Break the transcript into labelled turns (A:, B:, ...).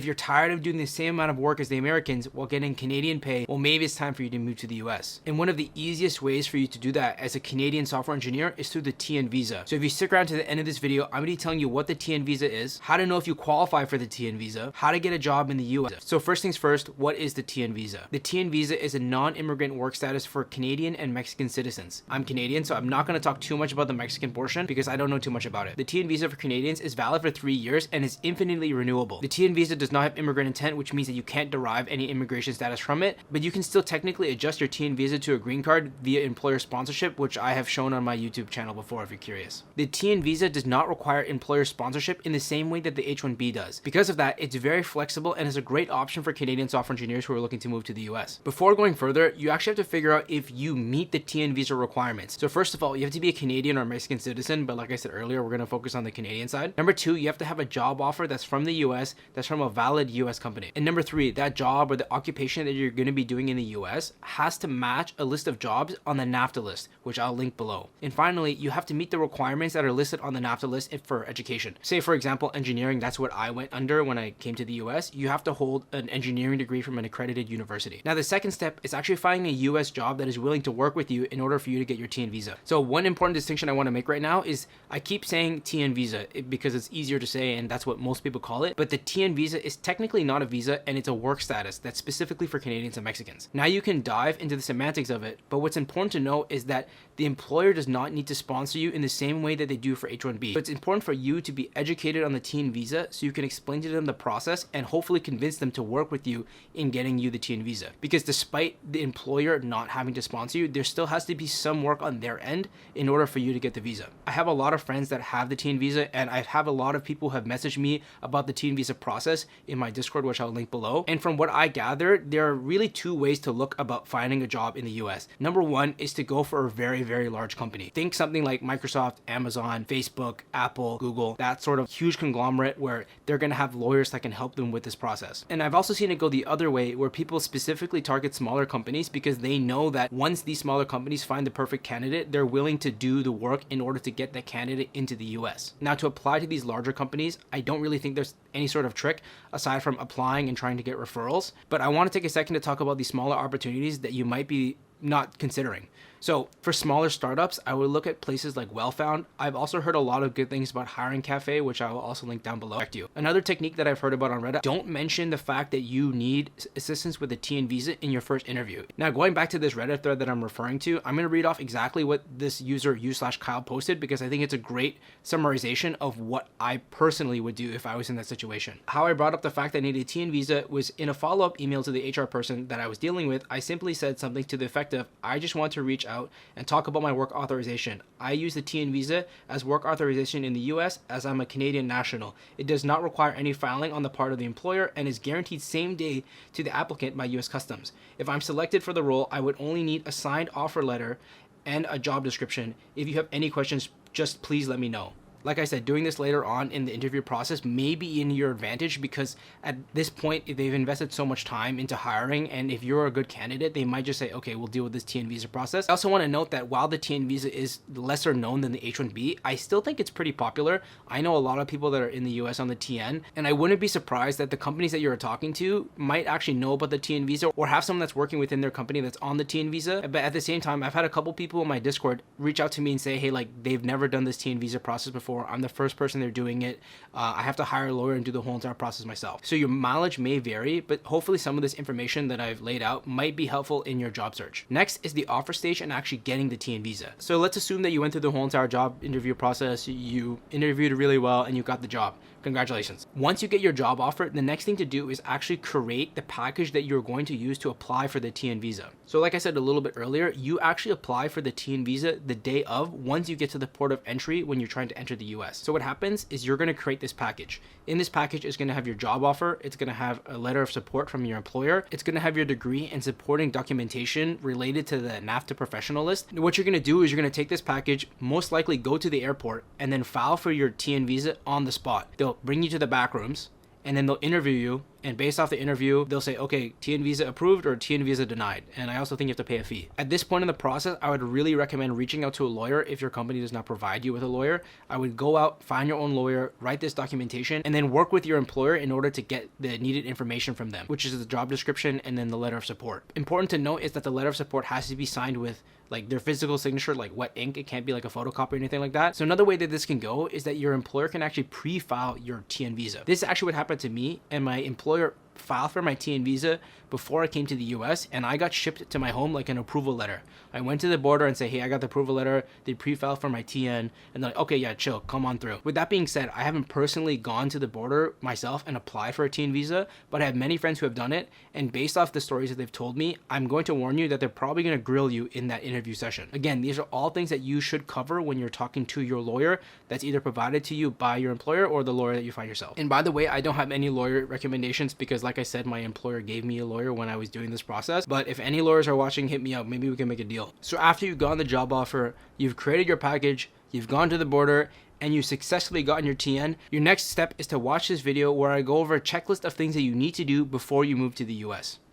A: If you're tired of doing the same amount of work as the Americans while getting Canadian pay, well, maybe it's time for you to move to the US. And one of the easiest ways for you to do that as a Canadian software engineer is through the TN visa. So if you stick around to the end of this video, I'm going to be telling you what the TN visa is, how to know if you qualify for the TN visa, how to get a job in the US. So first things first, what is the TN visa? The TN visa is a non-immigrant work status for Canadian and Mexican citizens. I'm Canadian, so I'm not going to talk too much about the Mexican portion because I don't know too much about it. The TN visa for Canadians is valid for 3 years and is infinitely renewable. The TN visa does not have immigrant intent, which means that you can't derive any immigration status from it, but you can still technically adjust your TN visa to a green card via employer sponsorship, which I have shown on my YouTube channel before if you're curious. The TN visa does not require employer sponsorship in the same way that the H-1B does. Because of that, it's very flexible and is a great option for Canadian software engineers who are looking to move to the US. Before going further, you actually have to figure out if you meet the TN visa requirements. So first of all, you have to be a Canadian or Mexican citizen, but like I said earlier, we're going to focus on the Canadian side. Number two, you have to have a job offer that's from the US, that's from a valid US company. And number three, that job or the occupation that you're going to be doing in the US has to match a list of jobs on the NAFTA list, which I'll link below. And finally, you have to meet the requirements that are listed on the NAFTA list for education. Say for example, engineering, that's what I went under when I came to the US. You have to hold an engineering degree from an accredited university. Now the second step is actually finding a US job that is willing to work with you in order for you to get your TN visa. So one important distinction I want to make right now is I keep saying TN visa because it's easier to say and that's what most people call it, but the TN visa is technically not a visa and it's a work status that's specifically for Canadians and Mexicans. Now you can dive into the semantics of it, but what's important to know is that the employer does not need to sponsor you in the same way that they do for H-1B. So it's important for you to be educated on the TN visa so you can explain to them the process and hopefully convince them to work with you in getting you the TN visa. Because despite the employer not having to sponsor you, there still has to be some work on their end in order for you to get the visa. I have a lot of friends that have the TN visa and I have a lot of people who have messaged me about the TN visa process in my Discord, which I'll link below. And from what I gathered, there are really two ways to look about finding a job in the US. Number one is to go for a very, very large company. Think something like Microsoft, Amazon, Facebook, Apple, Google, that sort of huge conglomerate where they're going to have lawyers that can help them with this process. And I've also seen it go the other way where people specifically target smaller companies because they know that once these smaller companies find the perfect candidate, they're willing to do the work in order to get that candidate into the US. Now to apply to these larger companies, I don't really think there's any sort of trick aside from applying and trying to get referrals. But I want to take a second to talk about these smaller opportunities that you might be not considering. So for smaller startups, I would look at places like Wellfound. I've also heard a lot of good things about Hiring Cafe, which I will also link down below. Another technique that I've heard about on Reddit, don't mention the fact that you need assistance with a TN visa in your first interview. Now going back to this Reddit thread that I'm referring to, I'm going to read off exactly what this user u/Kyle posted because I think it's a great summarization of what I personally would do if I was in that situation. How I brought up the fact that I needed a TN visa was in a follow-up email to the HR person that I was dealing with. I simply said something to the effect of, I just want to reach out and talk about my work authorization. I use the TN visa as work authorization in the US as I'm a Canadian national. It does not require any filing on the part of the employer and is guaranteed same day to the applicant by US Customs. If I'm selected for the role, I would only need a signed offer letter and a job description. If you have any questions, just please let me know. Like I said, doing this later on in the interview process may be in your advantage because at this point, they've invested so much time into hiring, and if you're a good candidate, they might just say, okay, we'll deal with this TN visa process. I also want to note that while the TN visa is lesser known than the H-1B, I still think it's pretty popular. I know a lot of people that are in the US on the TN, and I wouldn't be surprised that the companies that you're talking to might actually know about the TN visa or have someone that's working within their company that's on the TN visa. But at the same time, I've had a couple people in my Discord reach out to me and say, hey, like they've never done this TN visa process before. I'm the first person they're doing it. I have to hire a lawyer and do the whole entire process myself. So your mileage may vary, but hopefully some of this information that I've laid out might be helpful in your job search. Next is the offer stage and actually getting the TN visa. So let's assume that you went through the whole entire job interview process, you interviewed really well, and you got the job. Congratulations. Once you get your job offer, the next thing to do is actually create the package that you're going to use to apply for the TN visa. So like I said a little bit earlier, you actually apply for the TN visa the day of once you get to the port of entry when you're trying to enter the US. So what happens is you're going to create this package. In this package, it's going to have your job offer. It's going to have a letter of support from your employer. It's going to have your degree and supporting documentation related to the NAFTA professional list. What you're going to do is you're going to take this package, most likely go to the airport, and then file for your TN visa on the spot. They'll bring you to the back rooms, and then they'll interview you, And based off the interview, they'll say, okay, TN visa approved or TN visa denied. And I also think you have to pay a fee. At this point in the process, I would really recommend reaching out to a lawyer if your company does not provide you with a lawyer. I would go out, find your own lawyer, write this documentation, and then work with your employer in order to get the needed information from them, which is the job description and then the letter of support. Important to note is that the letter of support has to be signed with like their physical signature, like wet ink. It can't be like a photocopy or anything like that. So another way that this can go is that your employer can actually pre-file your TN visa. This is actually what happened to me, and my employer filed for my TN visa before I came to the US, and I got shipped to my home like an approval letter. I went to the border and say, hey, I got the approval letter. They pre-filed for my TN, and they're like, okay, yeah, chill, come on through. With that being said, I haven't personally gone to the border myself and applied for a TN visa, but I have many friends who have done it, and based off the stories that they've told me, I'm going to warn you that they're probably going to grill you in that interview session. Again, these are all things that you should cover when you're talking to your lawyer that's either provided to you by your employer or the lawyer that you find yourself. And by the way, I don't have any lawyer recommendations because like I said, my employer gave me a lawyer when I was doing this process. But if any lawyers are watching, hit me up. Maybe we can make a deal. So after you've gotten the job offer, you've created your package, you've gone to the border, and you successfully gotten your TN, your next step is to watch this video where I go over a checklist of things that you need to do before you move to the US.